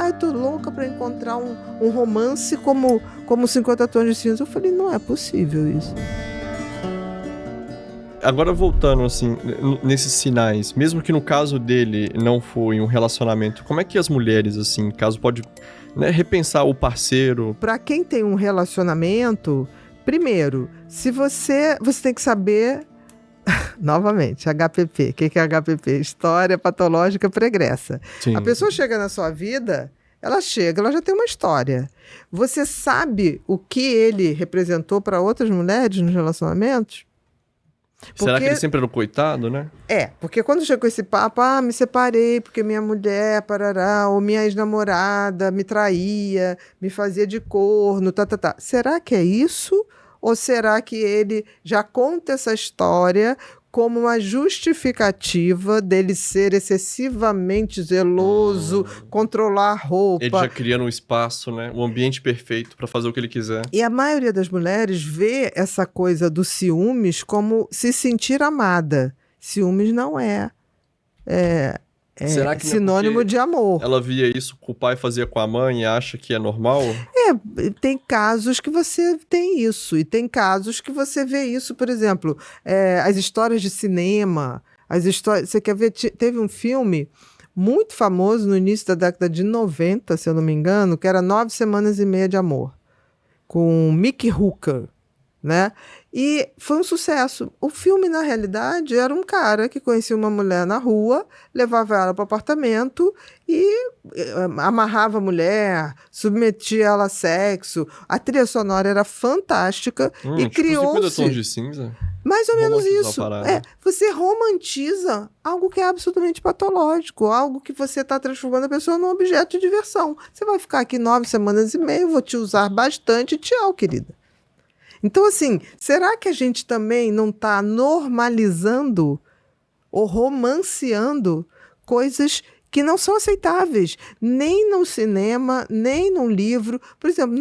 eu tô louca para encontrar um romance como 50 Tons de Cinza. Eu falei, não é possível isso. Agora voltando, assim, nesses sinais, mesmo que no caso dele não foi um relacionamento, como é que as mulheres, assim, caso pode, né, repensar o parceiro? Para quem tem um relacionamento, primeiro, se você tem que saber, novamente, HPP. O que é HPP? História patológica pregressa. Sim. A pessoa chega na sua vida, ela já tem uma história. Você sabe o que ele representou para outras mulheres nos relacionamentos? Será que ele sempre era o coitado, né? Porque quando chega com esse papo, me separei porque minha mulher, parará, ou minha ex-namorada me traía, me fazia de corno, tá. Será que é isso? Ou será que ele já conta essa história como uma justificativa dele ser excessivamente zeloso, controlar a roupa? Ele já criando um espaço, né? Um ambiente perfeito para fazer o que ele quiser. E a maioria das mulheres vê essa coisa do ciúmes como se sentir amada. Ciúmes não é Será que sinônimo de amor. Ela via isso que o pai fazia com a mãe e acha que é normal? Tem casos que você tem isso. E tem casos que você vê isso, por exemplo, as histórias de cinema. Você quer ver? Teve um filme muito famoso no início da década de 90, se eu não me engano, que era 9 Semanas e Meia de Amor, com Mickey Hooker, né? E foi um sucesso. O filme, na realidade, era um cara que conhecia uma mulher na rua, levava ela para o apartamento e amarrava a mulher, submetia ela a sexo. A trilha sonora era fantástica e criou-se... 50 Tons de Cinza? Mais ou menos isso. Você romantiza algo que é absolutamente patológico, algo que você está transformando a pessoa num objeto de diversão. Você vai ficar aqui 9 semanas e meia, eu vou te usar bastante, tchau, querida. Então, assim, será que a gente também não está normalizando ou romanceando coisas que não são aceitáveis, nem no cinema, nem no livro? Por exemplo,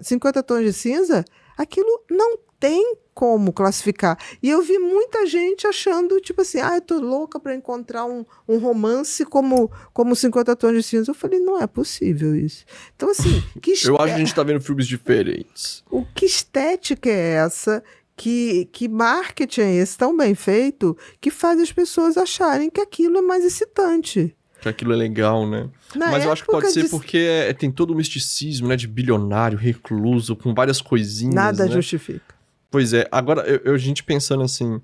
50 Tons de Cinza, aquilo não tem como classificar. E eu vi muita gente achando, tipo assim, eu tô louca para encontrar um romance como 50 Tons de Cinza. Eu falei, não é possível isso. Então, assim... Eu acho que a gente tá vendo filmes diferentes. Que estética é essa? Que marketing é esse tão bem feito que faz as pessoas acharem que aquilo é mais excitante? Que aquilo é legal, né? Mas eu acho que pode ser porque tem todo o misticismo, né? De bilionário, recluso, com várias coisinhas, Nada né? justifica. Pois é. Agora, a gente pensando assim...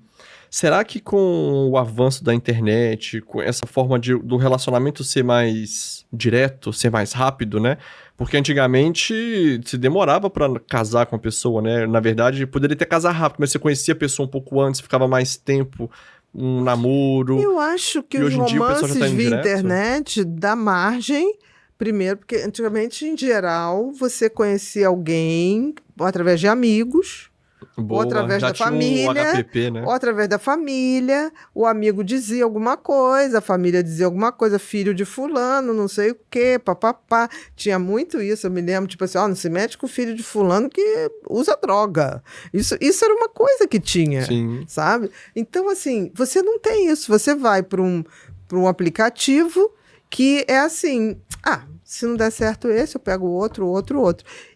Será que com o avanço da internet, com essa forma do relacionamento ser mais direto, ser mais rápido, né? Porque antigamente se demorava pra casar com a pessoa, né? Na verdade, poderia até casar rápido, mas você conhecia a pessoa um pouco antes, ficava mais tempo, um namoro. Eu acho que os romances via internet dá margem, primeiro, porque antigamente, em geral, você conhecia alguém através de amigos... Boa, ou através da família, HPP, né? ou através da família, o amigo dizia alguma coisa, a família dizia alguma coisa, filho de fulano, não sei o quê, papapá. Tinha muito isso, eu me lembro, tipo assim, não se mete com o filho de fulano que usa droga. Isso era uma coisa que tinha, Sim. Sabe? Então, assim, você não tem isso, você vai para um aplicativo que é assim, se não der certo esse, eu pego o outro.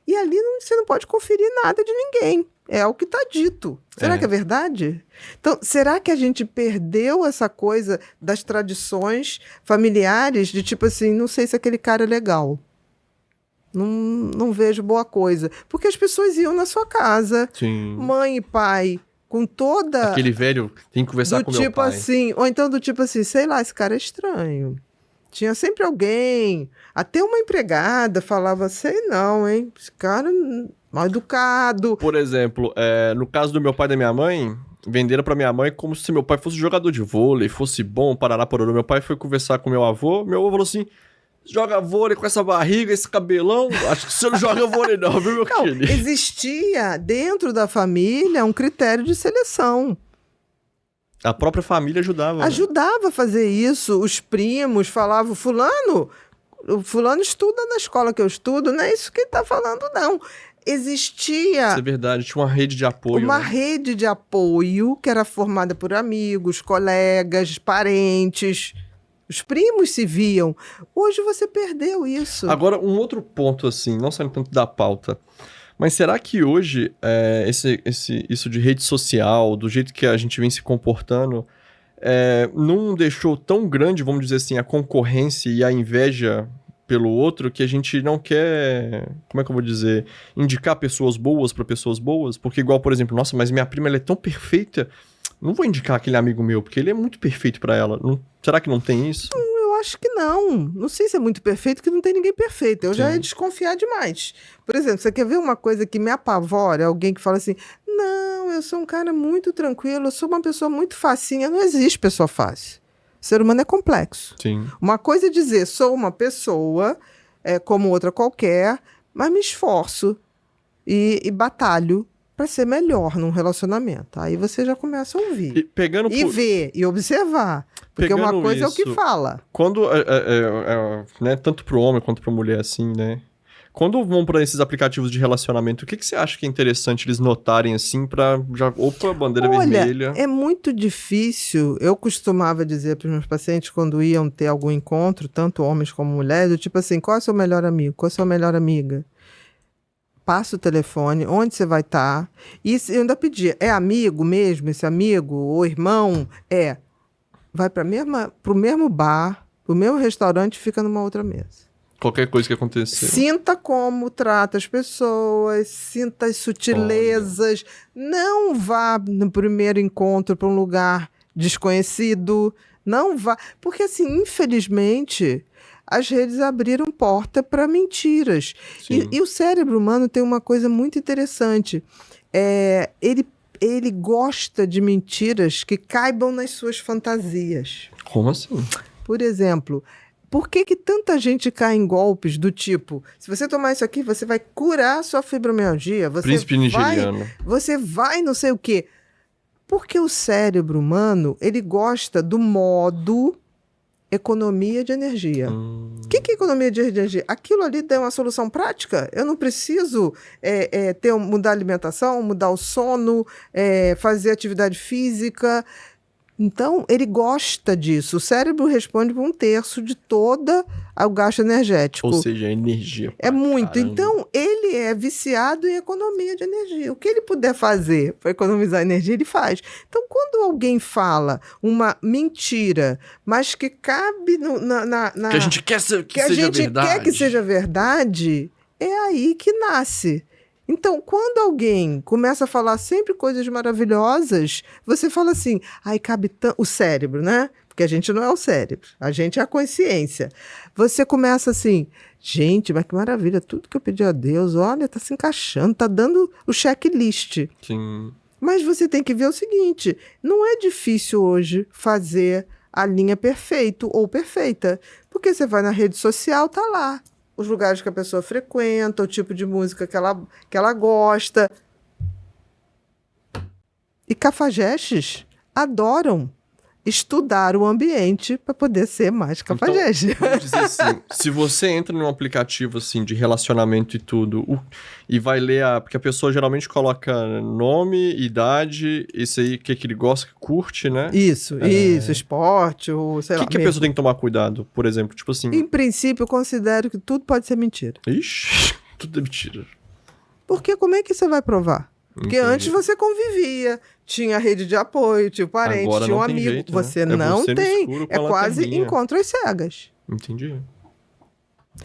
E ali você não pode conferir nada de ninguém. É o que está dito. Será que é verdade? Então, será que a gente perdeu essa coisa das tradições familiares de tipo assim, não sei se aquele cara é legal. Não vejo boa coisa. Porque as pessoas iam na sua casa, Sim. Mãe e pai, com toda... Aquele velho tem que conversar com meu pai. Assim, ou então do tipo assim, sei lá, esse cara é estranho. Tinha sempre alguém, até uma empregada falava, sei não, hein, esse cara mal educado. Por exemplo, no caso do meu pai e da minha mãe, venderam pra minha mãe como se meu pai fosse jogador de vôlei, fosse bom, parará, pororô. Meu pai foi conversar com meu avô falou assim, joga vôlei com essa barriga, esse cabelão, acho que você não joga vôlei não, viu, meu querido? Existia dentro da família um critério de seleção. A própria família ajudava. Ajudava a fazer isso. Os primos falavam, fulano estuda na escola que eu estudo, não é isso que ele está falando, não. Existia... Isso é verdade, tinha uma rede de apoio. Uma rede de apoio que era formada por amigos, colegas, parentes, Os primos se viam. Hoje você perdeu isso. Agora, um outro ponto, assim, não saindo tanto da pauta, mas será que hoje isso de rede social, do jeito que a gente vem se comportando, não deixou tão grande, vamos dizer assim, a concorrência e a inveja pelo outro, que a gente não quer, como é que eu vou dizer, indicar pessoas boas para pessoas boas? Porque igual, por exemplo, nossa, mas minha prima ela é tão perfeita, não vou indicar aquele amigo meu, porque ele é muito perfeito para ela. Será que não tem isso? Eu acho que não. Não sei se é muito perfeito, que não tem ninguém perfeito. Eu já Sim. ia desconfiar demais. Por exemplo, você quer ver uma coisa que me apavora? Alguém que fala assim, não, eu sou um cara muito tranquilo, eu sou uma pessoa muito facinha. Não existe pessoa fácil. O ser humano é complexo. Sim. Uma coisa é dizer, sou uma pessoa como outra qualquer, mas me esforço e batalho para ser melhor num relacionamento. Aí você já começa a ouvir. Ver e observar. Porque uma coisa é o que fala. Quando, né, tanto pro homem quanto pra mulher, assim, né? Quando vão para esses aplicativos de relacionamento, o que você acha que é interessante eles notarem, assim, pra já... Opa, bandeira vermelha. É muito difícil. Eu costumava dizer para os meus pacientes, quando iam ter algum encontro, tanto homens como mulheres, do tipo assim, qual é o seu melhor amigo? Qual é a sua melhor amiga? Passa o telefone, onde você vai estar. E eu ainda pedia, é amigo mesmo, esse amigo, ou irmão? Vai para o mesmo bar, para o mesmo restaurante, fica numa outra mesa. Qualquer coisa que acontecer. Sinta como trata as pessoas, sinta as sutilezas. Não vá no primeiro encontro para um lugar desconhecido. Não vá. Porque, assim, infelizmente, as redes abriram porta para mentiras. E o cérebro humano tem uma coisa muito interessante. Ele gosta de mentiras que caibam nas suas fantasias. Como assim? Por exemplo, por que tanta gente cai em golpes do tipo, se você tomar isso aqui, você vai curar a sua fibromialgia, Príncipe nigeriano. Você vai não sei o quê. Porque o cérebro humano, ele gosta do modo economia de energia. O que é economia de energia? Aquilo ali tem uma solução prática? Eu não preciso mudar a alimentação, mudar o sono, fazer atividade física. Então, ele gosta disso. O cérebro responde por 1/3 de todo o gasto energético. Ou seja, energia. É muito. Caramba. Então, ele é viciado em economia de energia. O que ele puder fazer para economizar energia, ele faz. Então, quando alguém fala uma mentira, mas que cabe que a gente quer quer que seja verdade, é aí que nasce. Então, quando alguém começa a falar sempre coisas maravilhosas, você fala assim, cabe o cérebro, né? Porque a gente não é o cérebro, a gente é a consciência. Você começa assim, gente, mas que maravilha, tudo que eu pedi a Deus, olha, tá se encaixando, tá dando o checklist. Sim. Mas você tem que ver o seguinte, não é difícil hoje fazer a linha perfeito ou perfeita, porque você vai na rede social, tá lá. Os lugares que a pessoa frequenta, o tipo de música que ela gosta. E cafajestes adoram estudar o ambiente para poder ser mais cafajeste. Então, vamos dizer assim, se você entra num aplicativo assim, de relacionamento e tudo, e vai ler porque a pessoa geralmente coloca nome, idade, isso aí, que ele gosta, que curte, né? Isso, esporte, ou sei lá. O que a pessoa tem que tomar cuidado, por exemplo? Tipo assim... Em princípio, eu considero que tudo pode ser mentira. Ixi, tudo é mentira. Porque como é que você vai provar? Porque Entendi. antes você convivia, tinha rede de apoio, tinha parente, agora tinha um não tem amigo. jeito, Você né? não você tem. No escuro, É quase lanterninha. encontros cegas. Entendi.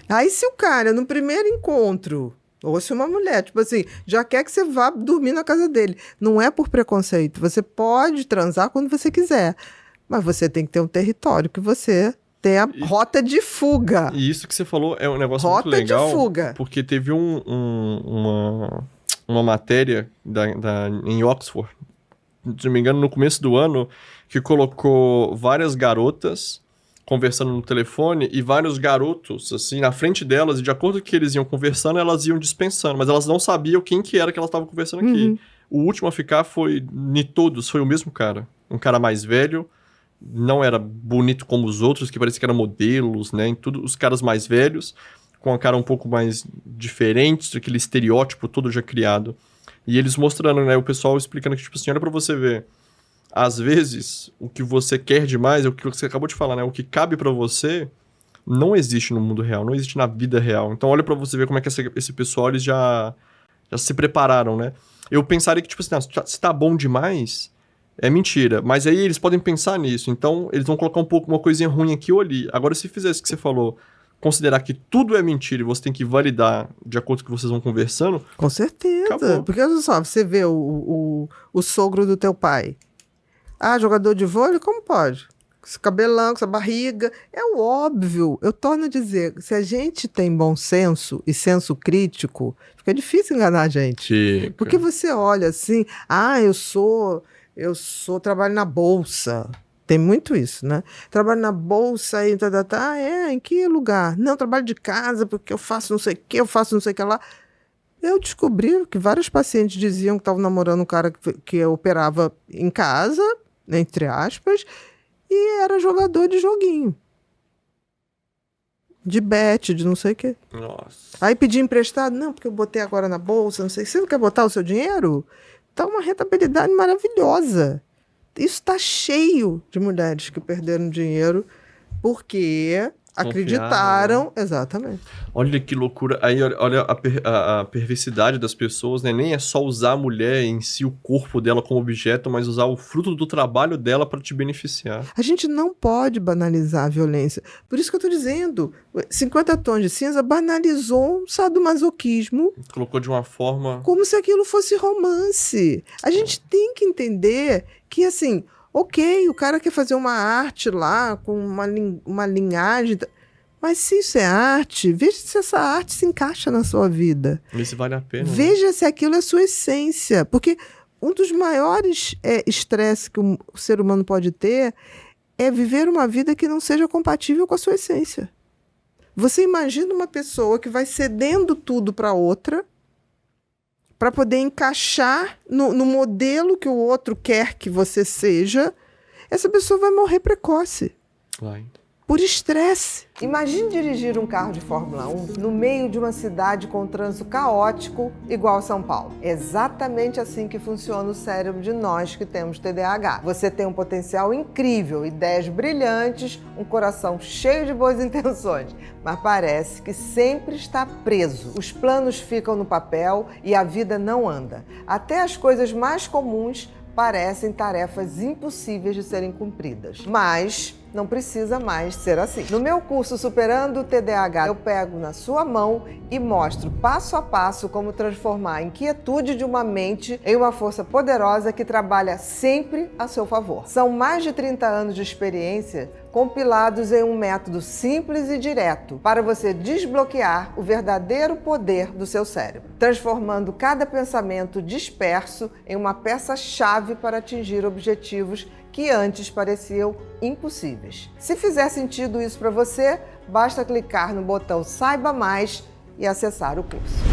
Aí se o cara, no primeiro encontro, ou se uma mulher, tipo assim, já quer que você vá dormir na casa dele, não é por preconceito. Você pode transar quando você quiser, mas você tem que ter um território que você tenha rota de fuga. E isso que você falou é um negócio Rota muito legal. de fuga. Porque teve uma matéria em Oxford, se não me engano, no começo do ano, que colocou várias garotas conversando no telefone e vários garotos, assim, na frente delas, e de acordo com que eles iam conversando, elas iam dispensando, mas elas não sabiam quem que era que elas estavam conversando aqui. Uhum. O último a ficar foi o mesmo cara. Um cara mais velho, não era bonito como os outros, que parecia que eram modelos, né? Em tudo, os caras mais velhos, com a cara um pouco mais diferente, aquele estereótipo todo já criado. E eles mostrando, né? O pessoal explicando que, tipo assim, olha pra você ver. às vezes, o que você quer demais, é o que você acabou de falar, né? O que cabe pra você não existe no mundo real, não existe na vida real. Então olha pra você ver como é que esse pessoal, eles já se prepararam, né? Eu pensaria que, tipo assim, se tá bom demais, é mentira. Mas aí eles podem pensar nisso. Então eles vão colocar uma coisinha ruim aqui ou ali. Agora, se fizer isso que você falou, considerar que tudo é mentira e você tem que validar de acordo com o que vocês vão conversando... Com certeza. Acabou. Porque, olha só, você vê o sogro do teu pai. Ah, jogador de vôlei? Como pode? Com esse cabelão, com essa barriga. É o óbvio. Eu torno a dizer, se a gente tem bom senso e senso crítico, fica difícil enganar a gente. Chica. Porque você olha assim, eu trabalho na bolsa. Tem muito isso, né? Trabalho na bolsa e em que lugar? Não, trabalho de casa porque eu faço não sei o que, eu faço não sei o que lá. Eu descobri que vários pacientes diziam que estavam namorando um cara que operava em casa, entre aspas, e era jogador de joguinho. De bet, de não sei o quê. Nossa. Aí pedi emprestado. Não, porque eu botei agora na bolsa, não sei. Você não quer botar o seu dinheiro? Tá uma rentabilidade maravilhosa. Isso está cheio de mulheres que perderam dinheiro porque acreditaram. Exatamente. Olha que loucura. Aí olha a perversidade das pessoas, né? Nem é só usar a mulher em si, o corpo dela como objeto, mas usar o fruto do trabalho dela para te beneficiar. A gente não pode banalizar a violência. Por isso que eu tô dizendo, 50 Tons de Cinza banalizou um sadomasoquismo. Colocou de uma forma... como se aquilo fosse romance. A gente tem que entender que, assim, ok, o cara quer fazer uma arte lá, com uma linhagem, mas se isso é arte, veja se essa arte se encaixa na sua vida. Vê se vale a pena. Veja, né? Se aquilo é sua essência. Porque um dos maiores estresses que o ser humano pode ter é viver uma vida que não seja compatível com a sua essência. Você imagina uma pessoa que vai cedendo tudo para outra, para poder encaixar no modelo que o outro quer que você seja, essa pessoa vai morrer precoce. Vai. Por estresse. Imagine dirigir um carro de Fórmula 1 no meio de uma cidade com um trânsito caótico igual São Paulo. É exatamente assim que funciona o cérebro de nós que temos TDAH. Você tem um potencial incrível, ideias brilhantes, um coração cheio de boas intenções, mas parece que sempre está preso. Os planos ficam no papel e a vida não anda. Até as coisas mais comuns parecem tarefas impossíveis de serem cumpridas. Mas não precisa mais ser assim. No meu curso Superando o TDAH, eu pego na sua mão e mostro passo a passo como transformar a inquietude de uma mente em uma força poderosa que trabalha sempre a seu favor. São mais de 30 anos de experiência compilados em um método simples e direto para você desbloquear o verdadeiro poder do seu cérebro, transformando cada pensamento disperso em uma peça-chave para atingir objetivos que antes pareciam impossíveis. Se fizer sentido isso para você, basta clicar no botão Saiba Mais e acessar o curso.